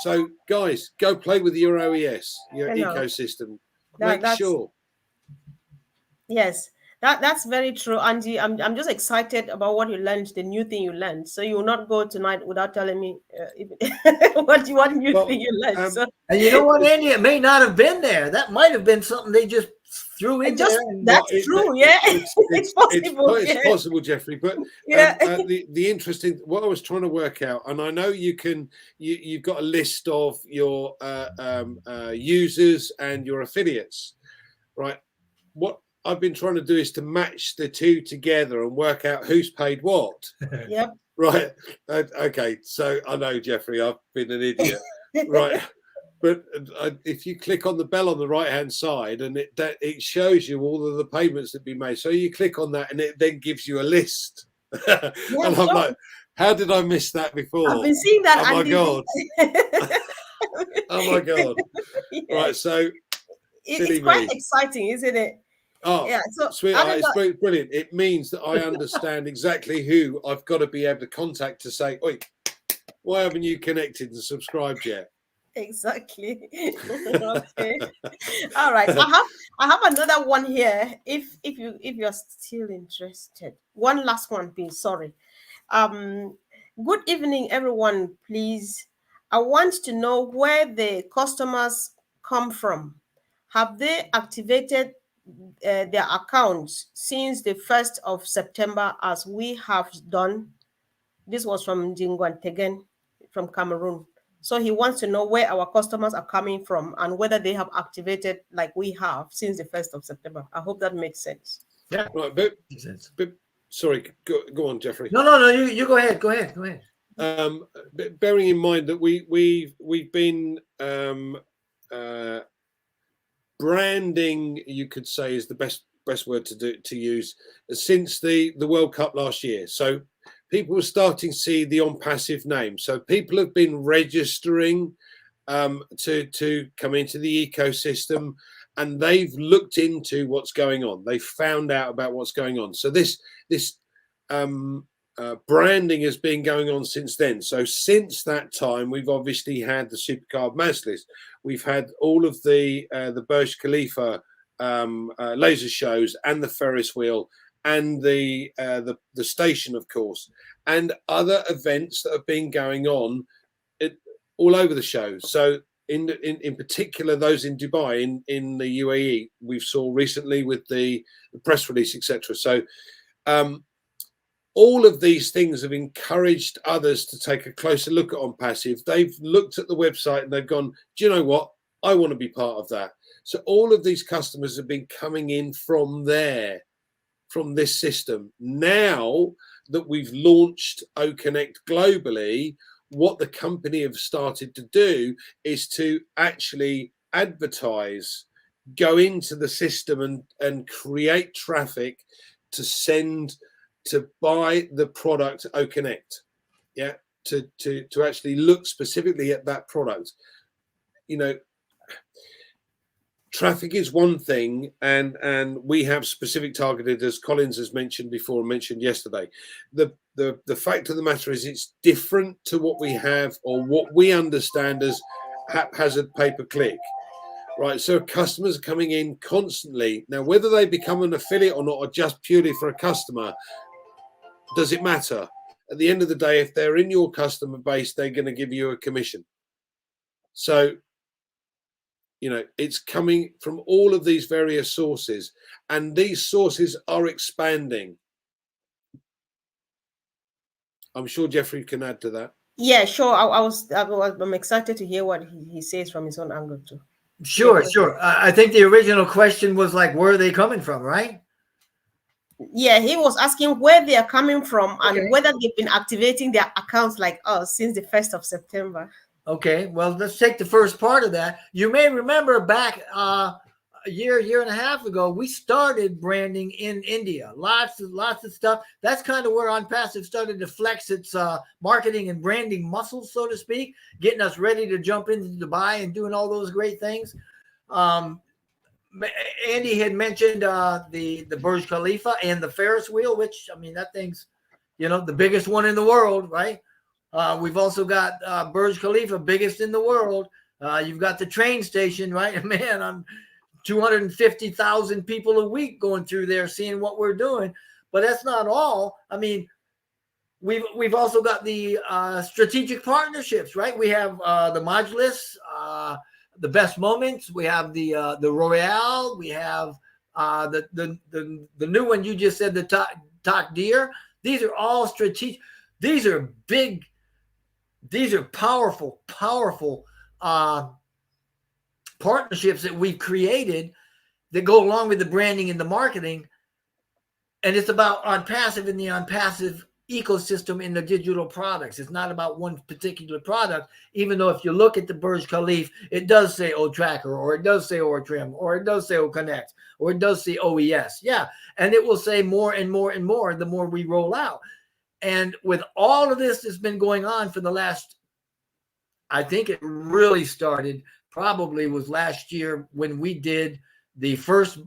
So guys, go play with your OES, your ecosystem. Make sure. Yes. That's very true, Andy. I'm just excited about what you learned, the new thing you learned. So you will not go tonight without telling me what new thing you learned. And you know what, Andy? It may not have been there. That might have been something they just threw in there. That's true. Yeah, it's possible. It's possible, Jeffrey. But the interesting, what I was trying to work out, and I know you've got a list of your users and your affiliates, right? What I've been trying to do is to match the two together and work out who's paid what. Yep. Right. Okay. So I know, Jeffrey, I've been an idiot. Right. But if you click on the bell on the right hand side, and it shows you all of the payments that be made. So you click on that, and it then gives you a list. Yeah, and I'm like, how did I miss that before? I've been seeing that. Oh my god! Oh my god! Yeah. Right, so it's quite exciting, isn't it? Oh, yeah. So sweetheart, it's brilliant. It means that I understand exactly who I've got to be able to contact to say, "Oi, why haven't you connected and subscribed yet?" Exactly. Okay. All right. I have another one here. If you're still interested. One last one, please. Sorry. Good evening, everyone. Please, I want to know where the customers come from. Have they activated their accounts since the 1st of September, as we have done? This was from Jingwan Tegen from Cameroon. So he wants to know where our customers are coming from and whether they have activated like we have since the 1st of September. I hope that makes sense. Yeah, right. But sorry, go on, Jeffrey. No. You go ahead. Go ahead. Bearing in mind that we've been branding, you could say, is the best word to use, since the World Cup last year. So people are starting to see the ONPASSIVE name. So people have been registering to come into the ecosystem, and they've looked into what's going on. They found out about what's going on. So this branding has been going on since then. So since that time, we've obviously had the Supercard Mass List. We've had all of the Burj Khalifa laser shows and the Ferris wheel and the station, of course, and other events that have been going on all over the show. So in particular, those in Dubai, in the UAE, we've saw recently with the press release, etc. So all of these things have encouraged others to take a closer look at ONPASSIVE. They've looked at the website and they've gone, do you know what? I want to be part of that. So all of these customers have been coming in from there, from this system. Now that we've launched OConnect globally, what the company have started to do is to actually advertise, go into the system and create traffic to send, to buy the product OConnect, yeah, to actually look specifically at that product. You know, traffic is one thing, and we have specific targeted, as Collins has mentioned before, mentioned yesterday. The fact of the matter is, it's different to what we have or what we understand as haphazard pay-per-click. Right, so customers are coming in constantly. Now, whether they become an affiliate or not, or just purely for a customer, does it matter? At the end of the day, if they're in your customer base, they're going to give you a commission. So, you know, it's coming from all of these various sources, and these sources are expanding. I'm sure Jeffrey can add to that. Yeah, sure. I'm excited to hear what he says from his own angle too. Sure. I think the original question was like, where are they coming from, right? Yeah, he was asking where they are coming from and whether they've been activating their accounts like us since the 1st of September. Okay, well, let's take the first part of that. You may remember back a year and a half ago, we started branding in India. Lots of stuff. That's kind of where ONPASSIVE started to flex its marketing and branding muscles, so to speak, getting us ready to jump into Dubai and doing all those great things. Andy had mentioned the Burj Khalifa and the Ferris wheel, which, I mean, that thing's, you know, the biggest one in the world, right? We've also got Burj Khalifa, biggest in the world. You've got the train station, right? Man, I'm 250,000 people a week going through there seeing what we're doing. But that's not all. I mean, we've also got the strategic partnerships, right? We have the Majlis, the Best Moments. We have the Royale. We have the new one you just said, the Takdir. These are all strategic. These are big. These are powerful partnerships that we've created that go along with the branding and the marketing. And it's about ONPASSIVE and the ONPASSIVE ecosystem in the digital products. It's not about one particular product, even though if you look at the Burj Khalifa, it does say O Tracker, or it does say O Trim, or it does say O Connect, or it does say OES. Yeah. And it will say more and more and more the more we roll out. And with all of this that's been going on for the last, I think it really started probably was last year when we did the first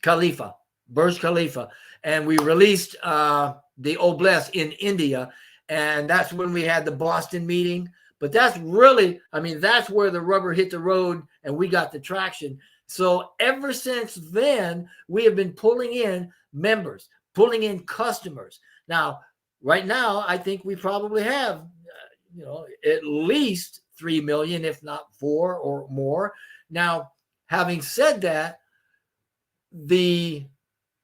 Khalifa, Burj Khalifa, and we released the Oblast in India, and that's when we had the Boston meeting. But that's really, I mean, that's where the rubber hit the road and we got the traction. So ever since then, we have been pulling in members, pulling in customers. Now, right now, I think we probably have, at least 3 million, if not 4 or more. Now, having said that, the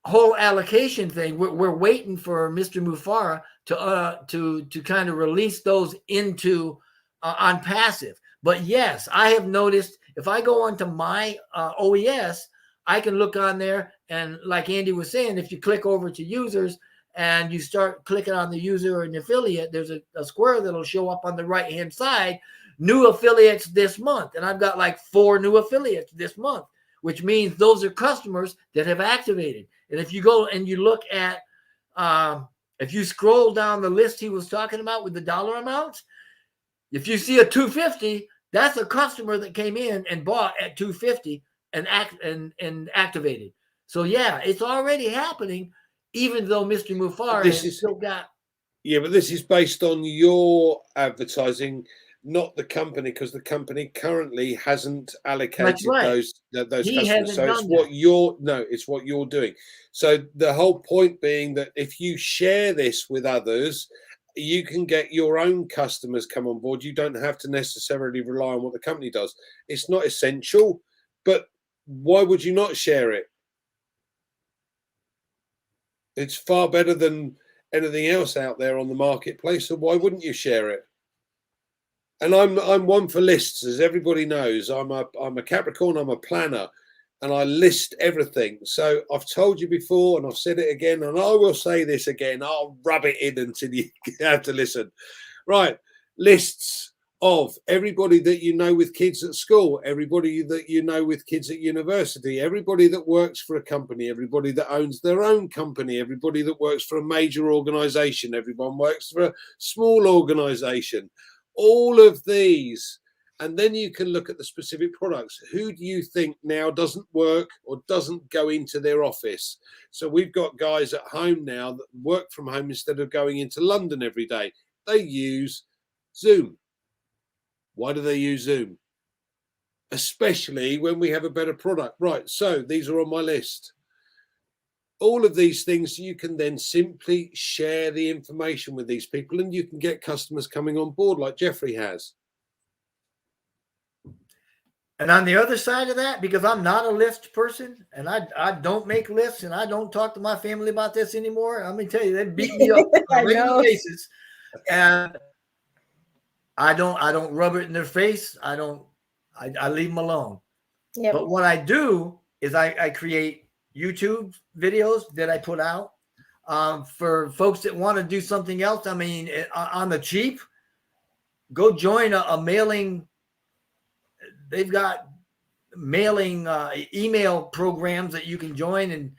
whole allocation thing, we're waiting for Mr. Mufara to kind of release those into ONPASSIVE. But yes, I have noticed if I go onto my OES, I can look on there, and like Andy was saying, if you click over to users and you start clicking on the user or an affiliate, there's a square that'll show up on the right hand side, new affiliates this month. And I've got like 4 new affiliates this month, which means those are customers that have activated. And if you go and you look at, if you scroll down the list he was talking about with the dollar amounts, if you see a 250, that's a customer that came in and bought at 250 and activated. So yeah, it's already happening, even though Mr. Mufara has still got. Yeah, but this is based on your advertising, not the company, because the company currently hasn't allocated those customers. So it's what you're doing. So the whole point being that if you share this with others, you can get your own customers come on board. You don't have to necessarily rely on what the company does. It's not essential, but why would you not share it? It's far better than anything else out there on the marketplace. So why wouldn't you share it? And I'm one for lists, as everybody knows. I'm a Capricorn. I'm a planner, and I list everything. So I've told you before, and I've said it again, and I will say this again. I'll rub it in until you have to listen. Right, lists of everybody that you know with kids at school, everybody that you know with kids at university, everybody that works for a company, everybody that owns their own company, everybody that works for a major organization, everyone works for a small organization. All of these, and then you can look at the specific products. Who do you think now doesn't work or doesn't go into their office? So we've got guys at home now that work from home instead of going into London every day. They use Zoom. Why do they use Zoom? Especially when we have a better product. Right, so these are on my list. All of these things, you can then simply share the information with these people, and you can get customers coming on board like Jeffrey has. And on the other side of that, because I'm not a list person, and I don't make lists, and I don't talk to my family about this anymore. Let me tell you, they beat me up on a regular basis, and I don't rub it in their face. I leave them alone. Yep. But what I do is I create YouTube videos that I put out for folks that want to do something else. I mean, on the cheap, go join a mailing. They've got mailing email programs that you can join and,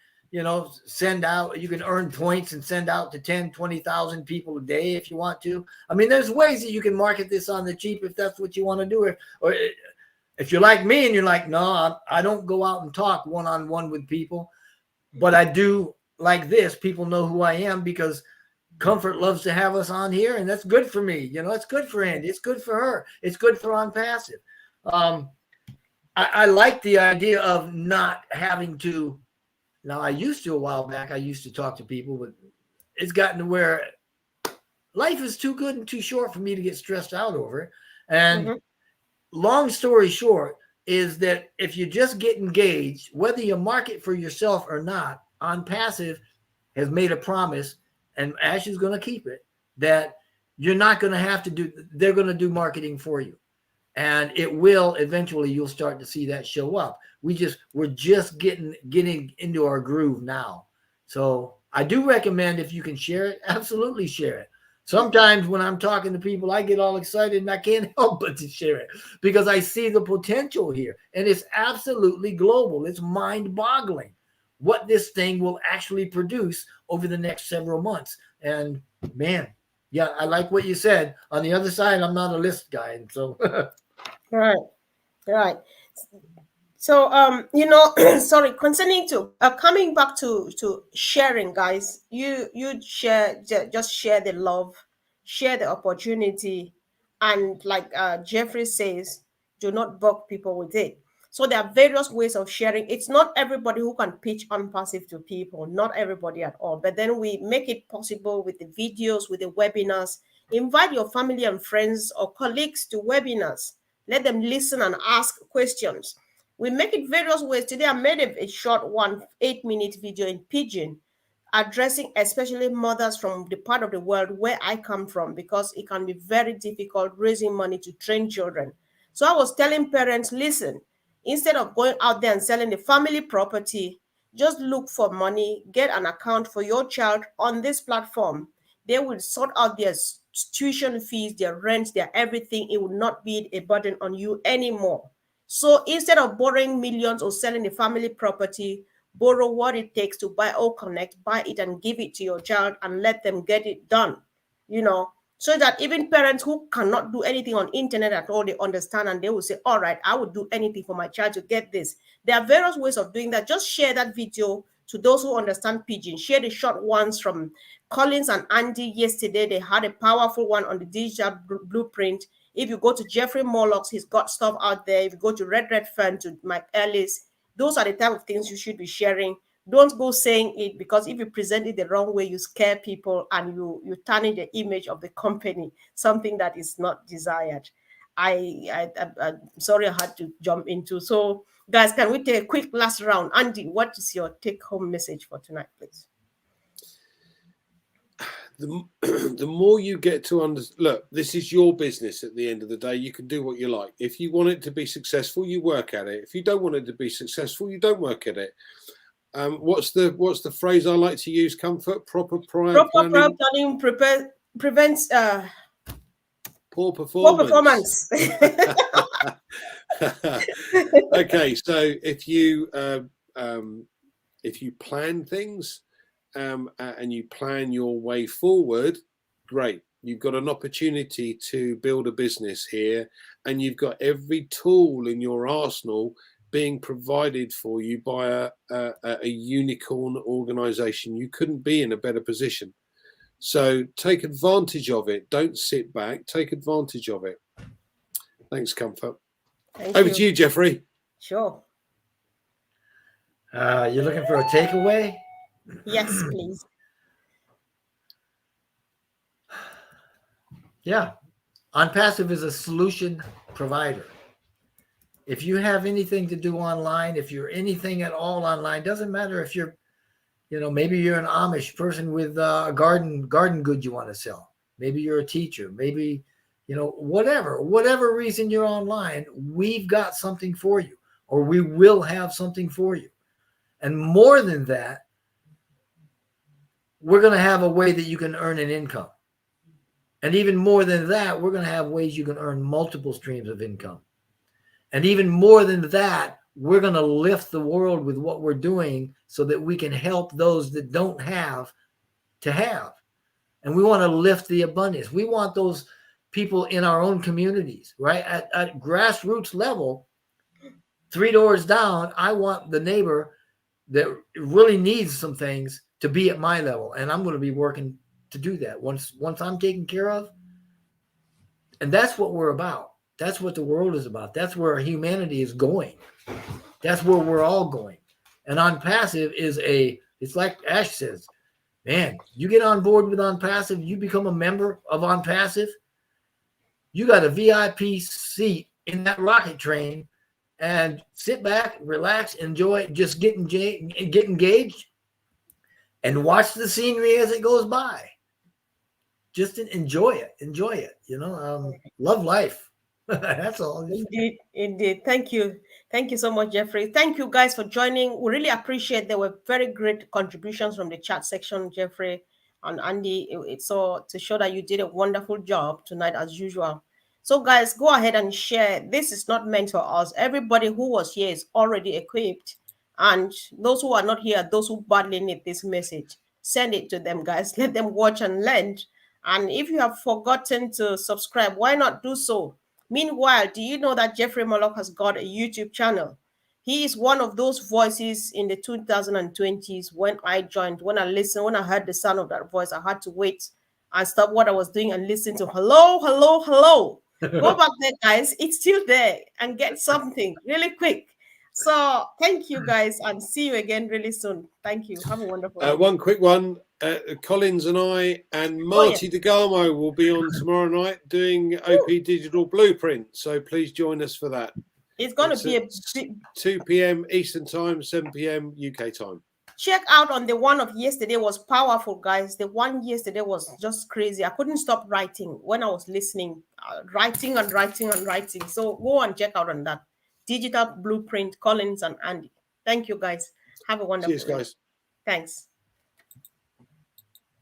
send out. You can earn points and send out to 10, 20,000 people a day if you want to. I mean, there's ways that you can market this on the cheap if that's what you want to do. Or if you're like me and you're like, no, I don't go out and talk one-on-one with people, but I do like this. People know who I am because Comfort loves to have us on here, and that's good for me. It's good for Andy. It's good for her. It's good for ONPASSIVE. I like the idea of not having to. Now, I used to a while back. I used to talk to people, but it's gotten to where life is too good and too short for me to get stressed out over it. And long story short is that if you just get engaged, whether you market for yourself or not, ONPASSIVE has made a promise, and Ash is going to keep it, that you're not going to have to do. They're going to do marketing for you. And it will eventually, you'll start to see that show up. We're just getting into our groove now. So I do recommend, if you can share it, absolutely share it. Sometimes when I'm talking to people, I get all excited and I can't help but to share it because I see the potential here. And it's absolutely global. It's mind-boggling what this thing will actually produce over the next several months. And man, yeah, I like what you said. On the other side, I'm not a list guy. And so Right, right. So, sorry, concerning to coming back to sharing, guys, you share, just share the love, share the opportunity, and like Jeffrey says, do not bug people with it. So there are various ways of sharing. It's not everybody who can pitch on passive to people, not everybody at all. But then we make it possible with the videos, with the webinars. Invite your family and friends or colleagues to webinars. Let them listen and ask questions. We make it various ways. Today I made a short 8-minute video in Pidgin addressing especially mothers from the part of the world where I come from, because it can be very difficult raising money to train children. So I was telling parents, listen, instead of going out there and selling the family property, just look for money, get an account for your child on this platform. They will sort out their tuition fees, their rent, their everything. It will not be a burden on you anymore. So instead of borrowing millions or selling the family property, borrow what it takes to buy or connect, buy it and give it to your child and let them get it done, so that even parents who cannot do anything on internet at all, they understand and they will say, all right, I would do anything for my child to get this. There are various ways of doing that. Just share that video to those who understand Pidgin. Share the short ones from Collins and Andy yesterday. They had a powerful one on the digital blueprint. If you go to Jeffrey Morlock, he's got stuff out there. If you go to Red Fern, to Mike Ellis, those are the type of things you should be sharing. Don't go saying it, because if you present it the wrong way, you scare people and you tarnish the image of the company, something that is not desired. I'm sorry I had to jump into. So, guys, can we take a quick last round? Andy, what is your take-home message for tonight, please? The more you get to understand, look, this is your business at the end of the day. You can do what you like. If you want it to be successful, you work at it. If you don't want it to be successful, you don't work at it. What's the phrase I like to use? Comfort, proper prior planning prevents poor performance. Okay, so if you plan things and you plan your way forward, great. You've got an opportunity to build a business here, and you've got every tool in your arsenal being provided for you by a unicorn organization. You couldn't be in a better position. So take advantage of it. Don't sit back. Take advantage of it. Thanks, Comfort. Over to you, Jeffrey. Sure. You're looking for a takeaway? Yes, please. Yeah. ONPASSIVE is a solution provider. If you have anything to do online, if you're anything at all online, doesn't matter if you're, maybe you're an Amish person with a garden goods you want to sell. Maybe you're a teacher. Maybe, whatever reason you're online, we've got something for you, or we will have something for you. And more than that, we're going to have a way that you can earn an income. And even more than that, we're going to have ways you can earn multiple streams of income. And even more than that, we're going to lift the world with what we're doing so that we can help those that don't have to have. And we want to lift the abundance. We want those people in our own communities, right? At grassroots level, 3 doors down, I want the neighbor that really needs some things to be at my level. And I'm going to be working to do that once I'm taken care of. And that's what we're about. That's what the world is about. That's where humanity is going. That's where we're all going. And ONPASSIVE it's like Ash says, man, you get on board with ONPASSIVE, you become a member of ONPASSIVE, you got a VIP seat in that rocket train, and sit back, relax, enjoy, just get engaged, and watch the scenery as it goes by. Just enjoy it. Love life. That's all. Indeed, indeed. Thank you. Thank you so much, Jeffrey. Thank you guys for joining. We really appreciate there were very great contributions from the chat section, Jeffrey and Andy. It's so to show that you did a wonderful job tonight as usual. So guys, go ahead and share. This is not meant for us. Everybody who was here is already equipped. And those who are not here, those who badly need this message, send it to them, guys. Let them watch and learn. And if you have forgotten to subscribe, why not do so? Meanwhile, do you know that Jeffrey Morlock has got a YouTube channel? He is one of those voices in the 2020s when I joined, when I listened, when I heard the sound of that voice, I had to wait and stop what I was doing and listen to hello, hello, hello. Go back there, guys. It's still there and get something really quick. So thank you, guys, and see you again really soon. Thank you. Have a wonderful day. One quick one. Collins and I and Marty DeGamo will be on tomorrow night doing OP Digital Blueprint. So please join us for that. It's going to be a 2 p.m. Eastern Time, 7 p.m. UK time. Check out on the one of yesterday was powerful, guys. The one yesterday was just crazy. I couldn't stop writing when I was listening, writing and writing and writing. So go and check out on that. Digital Blueprint, Collins and Andy. Thank you, guys. Have a wonderful day. Cheers, guys. Thanks.